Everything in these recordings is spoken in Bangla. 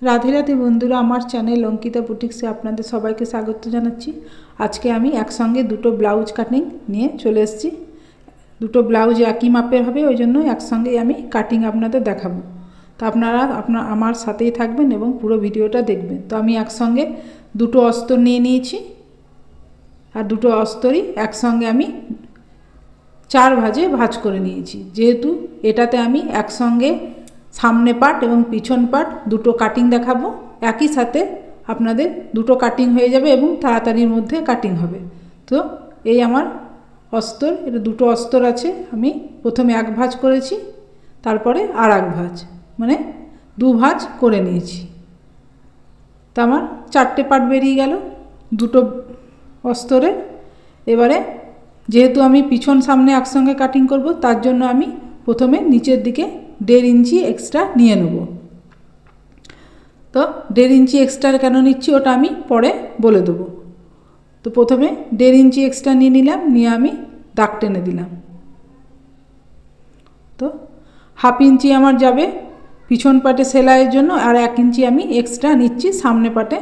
রাধে রাধে বন্ধুরা, আমার চ্যানেল অঙ্কিতা বুটিক্সে আপনাদের সবাইকে স্বাগত জানাচ্ছি। আজকে আমি একসঙ্গে দুটো ব্লাউজ কাটিং নিয়ে চলে এসেছি। দুটো ব্লাউজ একই মাপের হবে, ওই জন্য একসঙ্গেই আমি কাটিং আপনাদের দেখাবো। তো আপনারা আমার সাথেই থাকবেন এবং পুরো ভিডিওটা দেখবেন। তো আমি একসঙ্গে দুটো অস্তর নিয়ে নিয়েছি, আর দুটো অস্তরই একসঙ্গে আমি 4 ভাঁজে ভাঁজ করে নিয়েছি। যেহেতু এটাতে আমি একসঙ্গে সামনে পার্ট এবং পিছন পার্ট দুটো কাটিং দেখাবো, একই সাথে আপনাদের দুটো কাটিং হয়ে যাবে এবং তাড়াতাড়ির মধ্যে কাটিং হবে। তো এই আমার অস্তর, এটা দুটো অস্তর আছে। আমি প্রথমে 1 ভাঁজ করেছি, তারপরে আর 1 ভাঁজ, মানে 2 ভাঁজ করে নিয়েছি। তা আমার 4টে পার্ট বেরিয়ে গেল দুটো অস্তরে। এবারে যেহেতু আমি পিছন সামনে একসঙ্গে কাটিং করব, তার জন্য আমি প্রথমে নিচের দিকে 1.5 ইঞ্চি এক্সট্রা নিয়ে নেব। তো 1.5 ইঞ্চি এক্সট্রা কেন নিচ্ছি ওটা আমি পরে বলে দেবো। তো প্রথমে 1.5 ইঞ্চি এক্সট্রা নিয়ে নিলাম, নিয়ে আমি দাগ টেনে দিলাম। তো 1/2 ইঞ্চি আমার যাবে পিছন পাটে সেলাইয়ের জন্য, আর 1 ইঞ্চি আমি এক্সট্রা নিচ্ছি সামনে পাটে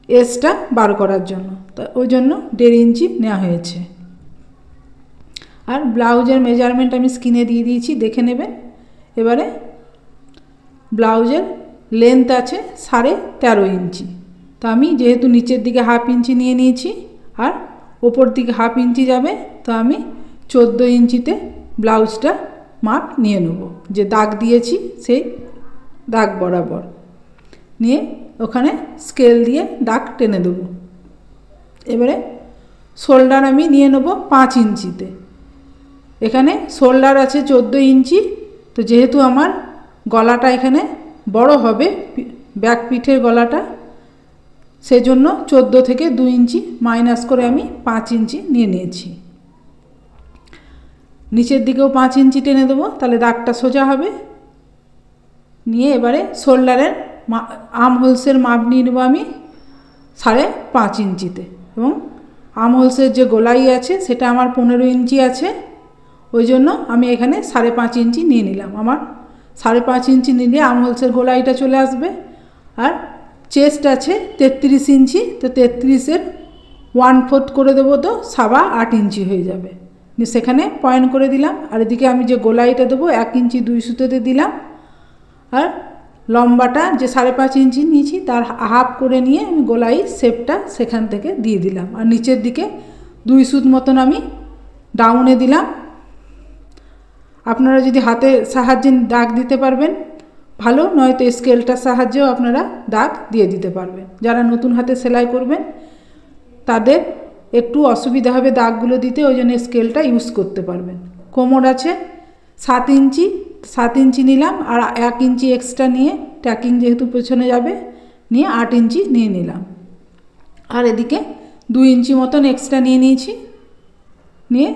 এসটা বার করার জন্য। তো ওই জন্য 1.5 ইঞ্চি নেওয়া হয়েছে। আর ব্লাউজের মেজারমেন্ট আমি স্ক্রিনে দিয়ে দিয়েছি, দেখে নেবেন। এবারে ব্লাউজের লেন্থ আছে 13.5 ইঞ্চি। তো আমি যেহেতু নিচের দিকে 1/2 ইঞ্চি নিয়ে নিয়েছি আর ওপর দিকে 1/2 ইঞ্চি যাবে, তো আমি 14 ইঞ্চিতে ব্লাউজটা মাপ নিয়ে নেব। যে দাগ দিয়েছি সেই দাগ বরাবর নিয়ে ওখানে স্কেল দিয়ে দাগ টেনে দেবো। এবারে শোল্ডার আমি নিয়ে নেব 5 ইঞ্চিতে। এখানে শোল্ডার আছে 14 ইঞ্চি। তো যেহেতু আমার গলাটা এখানে বড় হবে, ব্যাক পিঠের গলাটা, সেজন্য 14 থেকে 2 ইঞ্চি মাইনাস করে আমি 5 ইঞ্চি নিয়ে নিয়েছি। নিচের দিকেও 5 ইঞ্চি টেনে দেবো, তাহলে দাগটা সোজা হবে। নিয়ে এবারে শোল্ডারের আর্ম হোলসের মাপ নিয়ে নেবো আমি 5.5 ইঞ্চিতে, এবং আর্ম হোলসের যে গোলাই আছে সেটা আমার 15 ইঞ্চি আছে, ওই জন্য আমি এখানে 5.5 ইঞ্চি নিয়ে নিলাম। আমার 5.5 ইঞ্চি নিলে আর্ম হোলসের গোলাইটা চলে আসবে। আর চেস্ট আছে 33 ইঞ্চি, তো 33-এর 1/4 করে দেবো, তো 8.25 ইঞ্চি হয়ে যাবে। সেখানে পয়েন্ট করে দিলাম। আর এদিকে আমি যে গোলাইটা দেবো 1 ইঞ্চি 2 সুতোতে দিলাম। আর লম্বাটা যে 5.5 ইঞ্চি নিয়েছি তার হাফ করে নিয়ে আমি গোলাই শেপটা সেখান থেকে দিয়ে দিলাম। আর নিচের দিকে 2 সুত মতন আমি ডাউনে দিলাম। আপনারা যদি হাতে সাহায্যে দাগ দিতে পারবেন ভালো, নয়তো স্কেলটার সাহায্যেও আপনারা দাগ দিয়ে দিতে পারবেন। যারা নতুন হাতে সেলাই করবেন তাদের একটু অসুবিধা হবে দাগগুলো দিতে, ওই জন্য স্কেলটা ইউজ করতে পারবেন। কোমর আছে 7 ইঞ্চি, 7 ইঞ্চি নিলাম। আর 1 ইঞ্চি এক্সট্রা নিয়ে ট্যাকিং যেহেতু পেছনে যাবে, নিয়ে 8 ইঞ্চি নিয়ে নিলাম। আর এদিকে 2 ইঞ্চি মতন এক্সট্রা নিয়ে নিয়েছি, নিয়ে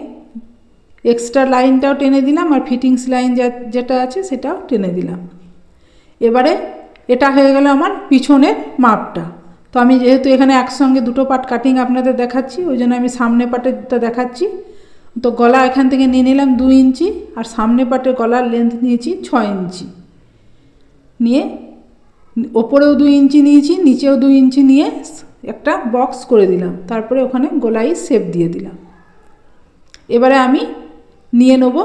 এক্সট্রা লাইনটাও টেনে দিলাম, আর ফিটিংস লাইন যেটা আছে সেটাও টেনে দিলাম। এবারে এটা হয়ে গেল আমার পিছনের মাপটা। তো আমি যেহেতু এখানে একসঙ্গে দুটো পার্ট কাটিং আপনাদের দেখাচ্ছি, ওই জন্য আমি সামনে পার্টেরটা দেখাচ্ছি। তো গলা এখান থেকে নিয়ে নিলাম 2 ইঞ্চি, আর সামনে পার্টের গলার লেন্থ নিয়েছি 6 ইঞ্চি। নিয়ে ওপরেও 2 ইঞ্চি নিয়েছি, নিচেও 2 ইঞ্চি নিয়ে একটা বক্স করে দিলাম। তারপরে ওখানে গলাই শেপ দিয়ে দিলাম। এবারে আমি নিয়ে নেব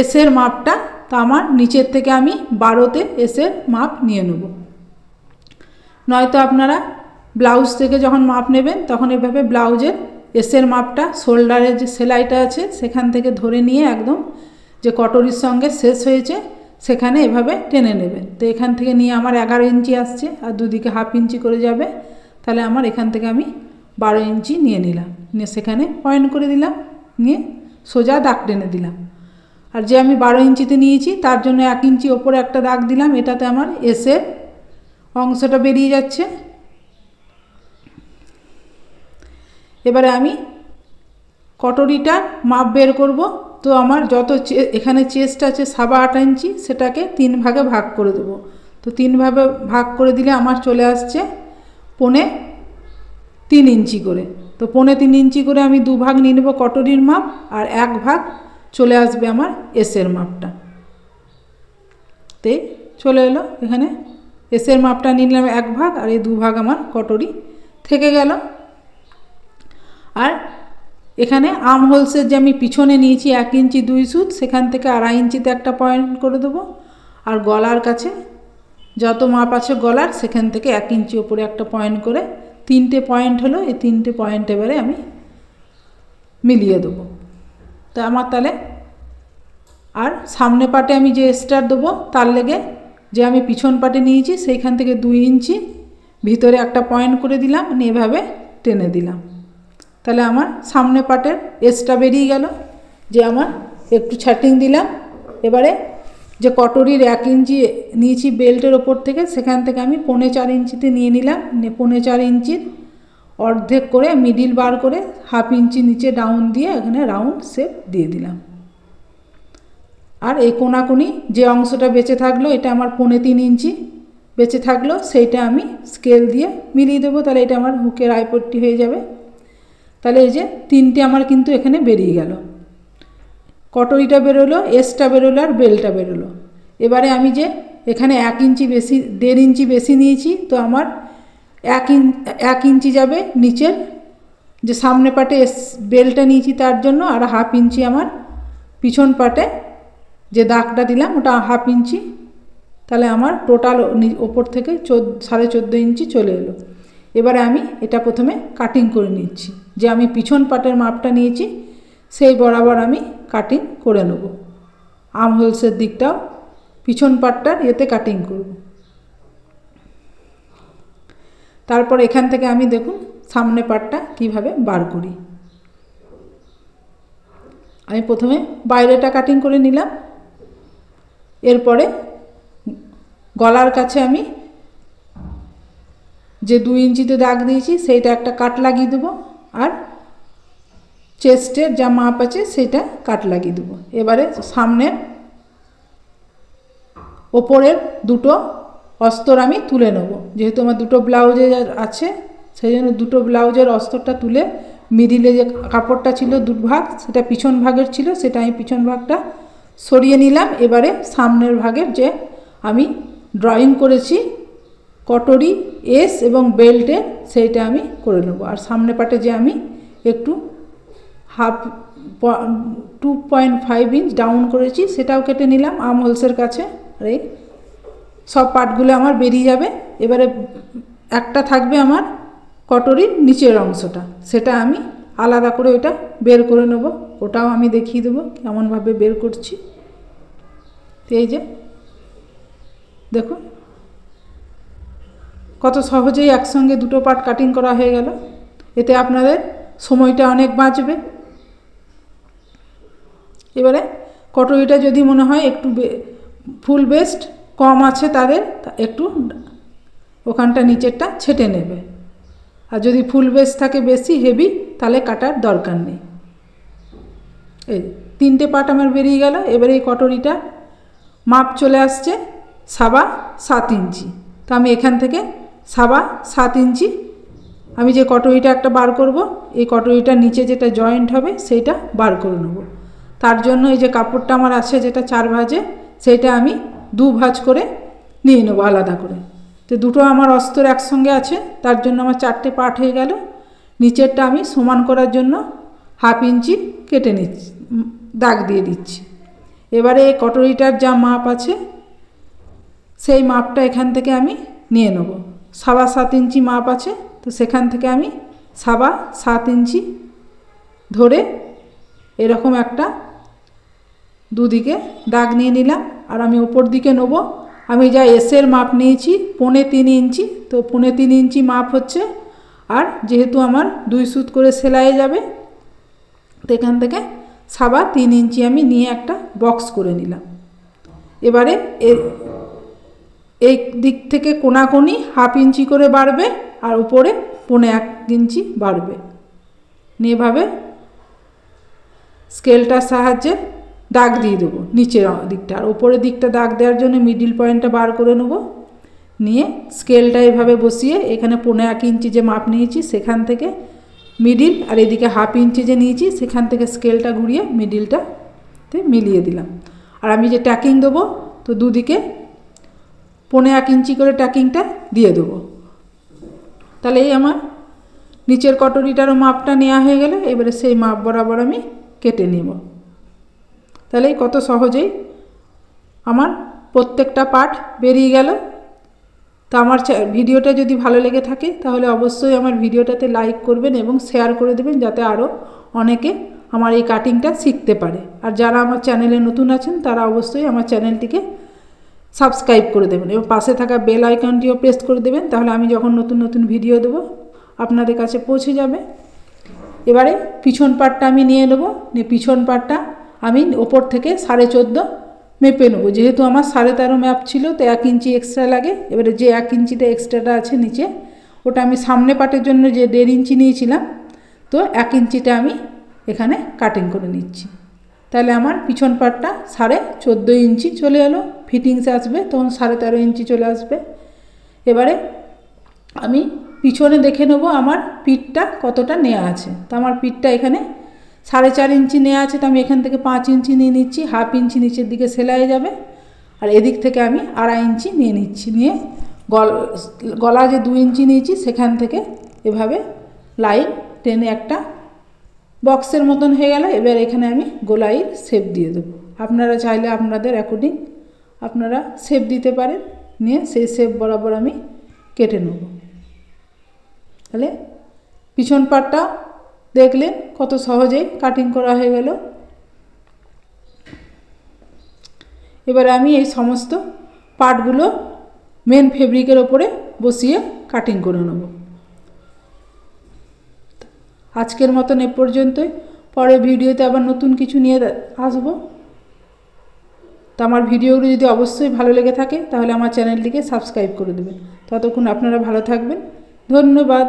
এসের মাপটা। তো আমার নিচের থেকে আমি 12তে এসের মাপ নিয়ে নেব। নয়তো আপনারা ব্লাউজ থেকে যখন মাপ নেবেন তখন এভাবে ব্লাউজের এসের মাপটা শোল্ডারের যে সেলাইটা আছে সেখান থেকে ধরে নিয়ে একদম যে কটরির সঙ্গে শেষ হয়েছে সেখানে এভাবে টেনে নেবেন। তো এখান থেকে নিয়ে আমার 11 ইঞ্চি আসছে, আর দুদিকে 1/2 ইঞ্চি করে যাবে। তাহলে আমার এখান থেকে আমি 12 ইঞ্চি নিয়ে নিলাম, নিয়ে সেখানে পয়েন্ট করে দিলাম, নিয়ে সোজা দাগ টেনে দিলাম। আর যে আমি 12 ইঞ্চিতে নিয়েছি তার জন্য 1 ইঞ্চি ওপরে একটা দাগ দিলাম, এটাতে আমার এসের অংশটা বেরিয়ে যাচ্ছে। এবারে আমি কটরিটার মাপ বের করব। তো আমার যত এখানে চেস্ট আছে 8.25 ইঞ্চি, সেটাকে 3 ভাগে ভাগ করে দেবো। তো 3 ভাগে ভাগ করে দিলে আমার চলে আসছে 3.25 ইঞ্চি করে। তো 3.25 ইঞ্চি করে আমি 2 ভাগ নিয়ে নেব কটরির মাপ, আর 1 ভাগ চলে আসবে আমার এসের মাপটা। তে চলে এলো এখানে এসের মাপটা নিলাম 1 ভাগ, আর এই 2 ভাগ আমার কটরি থেকে গেল। আর এখানে আর্ম হোলসের যে আমি পিছনে নিয়েছি 1 ইঞ্চি 2 সুত, সেখান থেকে 2.5 ইঞ্চিতে একটা পয়েন্ট করে দেবো। আর গলার কাছে যত মাপ আছে গলার, সেখান থেকে 1 ইঞ্চি ওপরে একটা পয়েন্ট করে 3টে পয়েন্ট হলো। এই 3টে পয়েন্ট এবারে আমি মিলিয়ে দেবো। তো আমার তাহলে আর সামনে পাটে আমি যে স্টার দেবো তার লেগে যে আমি পিছন পাটে নিয়েছি সেইখান থেকে 2 ইঞ্চি ভিতরে একটা পয়েন্ট করে দিলাম, এভাবে টেনে দিলাম। তাহলে আমার সামনে পাটের এসটা বেরিয়ে গেল। যে আমার একটু ছাটিং দিলাম। এবারে যে কটরির 1 ইঞ্চি নিয়েছি বেল্টের ওপর থেকে, সেখান থেকে আমি 4.25 ইঞ্চিতে নিয়ে নিলাম। 4.25 ইঞ্চির অর্ধেক করে মিডিল বার করে 1/2 ইঞ্চি নিচে ডাউন দিয়ে এখানে রাউন্ড শেপ দিয়ে দিলাম। আর এই কোনাকুনি যে অংশটা বেঁচে থাকলো, এটা আমার 3.25 ইঞ্চি বেঁচে থাকলো, সেইটা আমি স্কেল দিয়ে মিলিয়ে দেবো। তাহলে এটা আমার হুকের আইপট্টি হয়ে যাবে। তাহলে এই যে 3টে আমার কিন্তু এখানে বেরিয়ে গেল। কটরিটা বেরোলো, এসটা বেরোলো, আর বেলটা বেরোলো। এবারে আমি যে এখানে 1 ইঞ্চি বেশি 1.5 ইঞ্চি বেশি নিয়েছি, তো আমার 1 ইঞ্চি যাবে নিচের যে সামনে পাটে বেলটা নিয়েছি তার জন্য, আর 1/2 ইঞ্চি আমার পিছন পাটে যে দাগটা দিলাম ওটা 1/2 ইঞ্চি। তাহলে আমার টোটাল ওপর থেকে 14.5 ইঞ্চি চলে এলো। এবারে আমি এটা প্রথমে কাটিং করে নিচ্ছি। যে আমি পিছন পাটের মাপটা নিয়েছি সেই বরাবর আমি কাটিং করে নেব। আর্ম হোলসের দিকটাও পিছন পাটটার এতে কাটিং করব। তারপর এখান থেকে আমি দেখুন সামনে পাটটা কিভাবে বার করি। আমি প্রথমে বাইরেটা কাটিং করে নিলাম। এরপরে গলার কাছে আমি যে 2 ইঞ্চিতে দাগ দিয়েছি সেইটা একটা কাট লাগিয়ে দেবো। আর চেস্টের যা মাপ আছে সেটা কাট লাগিয়ে দেবো। এবারে সামনের ওপরের দুটো অস্তর আমি তুলে নেব। যেহেতু আমার দুটো ব্লাউজে আছে, সেই জন্য দুটো ব্লাউজের অস্তরটা তুলে মিডিলে যে কাপড়টা ছিল 2 ভাগ, সেটা পিছন ভাগের ছিল, সেটা আমি পিছন ভাগটা সরিয়ে নিলাম। এবারে সামনের ভাগের যে আমি ড্রয়িং করেছি কটরি, এস এবং বেল্টে, সেইটা আমি করে নেব। আর সামনে পাটে যে আমি একটু 2.5 ইঞ্চ ডাউন করেছি সেটাও কেটে নিলাম আর্ম হোলসের কাছে। আর এই সব পাটগুলো আমার বেরিয়ে যাবে। এবারে একটা থাকবে আমার কটরির নিচের অংশটা, সেটা আমি আলাদা করে ওইটা বের করে নেব। ওটাও আমি দেখিয়ে দেবো কেমনভাবে বের করছি। তো এই যে দেখুন কত সহজেই একসঙ্গে দুটো পার্ট কাটিং করা হয়ে গেল। এতে আপনাদের সময়টা অনেক বাঁচবে। এবারে কটরিটা যদি মনে হয় একটু ফুল বেস্ট কম আছে তাদের একটু ওখানটা নিচেরটা ছেটে নেবে। আর যদি ফুল বেস্ট থাকে বেশি হেভি তাহলে কাটার দরকার নেই। এই 3টে পার্ট আমার বেরিয়ে গেল। এবারে এই কটরিটা মাপ চলে আসছে 7.25 ইঞ্চি। তো আমি এখান থেকে 7.25 ইঞ্চি আমি যে কটরিটা একটা বার করব, এই কটরিটার নিচে যেটা জয়েন্ট হবে সেইটা বার করে নেব। তার জন্য এই যে কাপড়টা আমার আছে যেটা 4 ভাঁজে, সেইটা আমি 2 ভাঁজ করে নিয়ে নেবো আলাদা করে। তো দুটো আমার অস্তর একসঙ্গে আছে, তার জন্য আমার 4টে পার্ট হয়ে গেল। নিচেরটা আমি সমান করার জন্য 1/2 ইঞ্চি কেটে নিচ্ছি, দাগ দিয়ে দিচ্ছি। এবারে এই কটরিটার যা মাপ আছে সেই মাপটা এখান থেকে আমি নিয়ে নেব। 7.25 ইঞ্চি মাপ আছে, তো সেখান থেকে আমি 7.25 ইঞ্চি ধরে এরকম একটা দুদিকে দাগ নিয়ে নিলাম। আর আমি ওপর দিকে নেব। আমি যা এসের মাপ নিয়েছি 3.25 ইঞ্চি, তো 3.25 ইঞ্চি মাপ হচ্ছে। আর যেহেতু আমার 2 সুত করে সেলাই যাবে, তো এখান থেকে 3.25 ইঞ্চি আমি নিয়ে একটা বক্স করে নিলাম। এবারে এই দিক থেকে কোনাকুনি 1/2 ইঞ্চি করে বাড়বে, আর উপরে 1.25 ইঞ্চি বাড়বে। এভাবে স্কেলটার সাহায্যে দাগ দিয়ে দেবো নিচের দিকটা। আর উপরের দিকটা দাগ দেওয়ার জন্য মিডিল পয়েন্টটা বার করে নেব। নিয়ে স্কেলটা এভাবে বসিয়ে এখানে 1.25 ইঞ্চি যে মাপ নিয়েছি সেখান থেকে মিডিল, আর এদিকে 1/2 ইঞ্চি যে নিয়েছি সেখান থেকে স্কেলটা ঘুরিয়ে মিডিলটাতে মিলিয়ে দিলাম। আর আমি যে ট্যাকিং দেবো, তো দুদিকে 1.25 ইঞ্চি করে ট্যাকিংটা দিয়ে দেবো। তাহলে এই আমার নিচের কটরিটারও মাপটা নেওয়া হয়ে গেল। এবারে সেই মাপ বরাবর আমি কেটে নেব। তাহলে কত সহজেই আমার প্রত্যেকটা পার্ট বেরিয়ে গেল। তো আমার ভিডিওটা যদি ভালো লেগে থাকে তাহলে অবশ্যই আমার ভিডিওটাতে লাইক করবেন এবং শেয়ার করে দেবেন, যাতে আরও অনেকে আমার এই কাটিংটা শিখতে পারে। আর যারা আমার চ্যানেলে নতুন আছেন তারা অবশ্যই আমার চ্যানেলটিকে সাবস্ক্রাইব করে দেবেন এবং পাশে থাকা বেল আইকনটিও প্রেস করে দেবেন, তাহলে আমি যখন নতুন নতুন ভিডিও দেবো আপনাদের কাছে পৌঁছে যাবে। এবারে পিছন পাটটা আমি নিয়ে নেবো, নিয়ে পিছন পাটটা আমি ওপর থেকে 14.5 মেপে নেবো। যেহেতু আমার 13.5 ম্যাপ ছিল তো 1 ইঞ্চি এক্সট্রা লাগে। এবারে যে 1 ইঞ্চিটা এক্সট্রাটা আছে নিচে, ওটা আমি সামনে পাটের জন্য যে 1.5 ইঞ্চি নিয়েছিলাম, তো 1 ইঞ্চিটা আমি এখানে কাটিং করে নিচ্ছি। তাহলে আমার পিছন পাটটা 14.5 ইঞ্চি চলে এলো। ফিটিংসে আসবে তখন 13.5 ইঞ্চি চলে আসবে। এবারে আমি পিছনে দেখে নেব আমার পিঠটা কতটা নেওয়া আছে। তো আমার পিঠটা এখানে 4.5 ইঞ্চি নেওয়া আছে, তো আমি এখান থেকে 5 ইঞ্চি নিয়ে নিচ্ছি। 1/2 ইঞ্চি নিচের দিকে সেলাই যাবে, আর এদিক থেকে আমি 2.5 ইঞ্চি নিয়ে নিচ্ছি। নিয়ে গলা যে 2 ইঞ্চি নিয়েছি সেখান থেকে এভাবে লাইন টেনে একটা বক্সের মতন হয়ে গেল। এবার এখানে আমি গোলাইয়ের শেপ দিয়ে দেবো। আপনারা চাইলে আপনাদের অ্যাকর্ডিং আপনারা শেপ দিতে পারেন। নিয়ে সেই শেপ বরাবর আমি কেটে নেব। তাহলে পিছন পাটটা দেখলেন কত সহজেই কাটিং করা হয়ে গেল। এবারে আমি এই সমস্ত পার্টগুলো মেন ফেব্রিকের ওপরে বসিয়ে কাটিং করে নেব। আজকের মতন এ পর্যন্তই। পরের ভিডিওতে আবার নতুন কিছু নিয়ে আসবো। তো আমার ভিডিওগুলো যদি অবশ্যই ভালো লেগে থাকে তাহলে আমার চ্যানেলটিকে সাবস্ক্রাইব করে দেবেন। ততক্ষণ আপনারা ভালো থাকবেন। ধন্যবাদ।